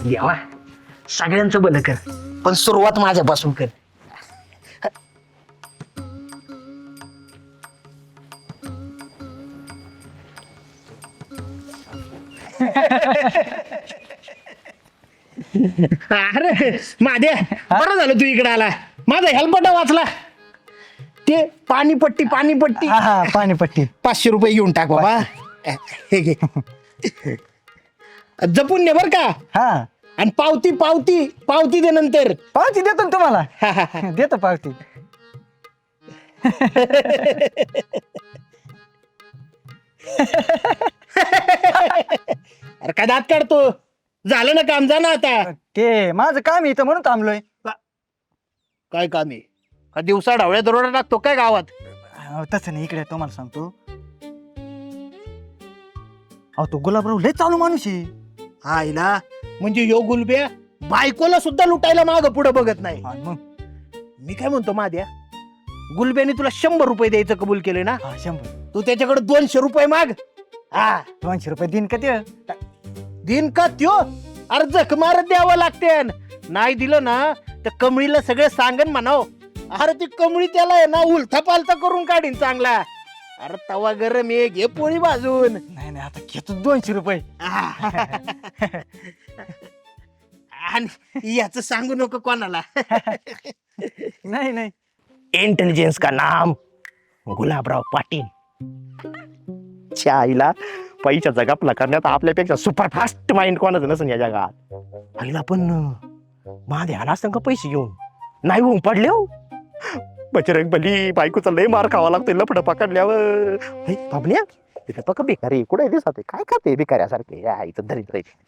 देवा सगळ्यांचं भलं कर पण सुरुवात माझ्यापासून कर. अरे माझ्या बरं झालं तू इकडे आला. माझा हेल्पटा वाचला. ते पाणीपट्टी पाणीपट्टी हा हा पाणीपट्टी 500 रुपये घेऊन टाक बाबा. हे घे. जपून ने बर का. हा आणि पावती पावती पावती दे नंतर. पावती देतो ना तुम्हाला देतो पावती. अरे काय दात काढतो. झालं ना काम जा ना आता. ते माझं काम इथं म्हणून थांबलोय. काय काम आहे का दिवसा ढवळ्या दरोडा टाकतो काय गावात. तसं नाही इकडे तुम्हाला सांगतो. अहो तो गुलाबराव लय चालू माणूस आहे. आईला म्हणजे यो गुलब्या बायकोला सुद्धा लुटायला माग पुढे बघत नाही. हा, मग मी काय म्हणतो माद्या गुलब्याने तुला 100 रुपये द्यायचं कबूल केले ना. 100 तू त्याच्याकडे 200 रुपये माग. हा 200 रुपये दिन का ते. दिन का त्यो अरे जख मारत द्यावं लागते. नाही दिलं ना तर कमळीला सगळं सांगन म्हणाव. अरे ती कमळी त्याला आहे ना उलथा पालथा करून काढीन चांगला. अरे तवा गरम ये घे पोळी भाजून. नाही नाही आता घेतो 200 रुपये. आणि याच सांगू नको कोणाला. नाही नाही इंटेलिजन्स का नाम गुलाबराव पाटील. आईला पैशाचा जगापला करण्यात आपल्यापेक्षा सुपरफास्ट माइंड कोणाचं नसेल या जगात. आईला पण माझे आला असतं का पैसे घेऊन नाही होऊन पडले हो. बजरंग बली बायकोचा लय मार खावा लागतोय लफडं पकडल्यावर. बाबल्या तिथे पक भिकारी कुठे दिसत काय खाते भिकाऱ्यासारखे या इथं धरीत राहील.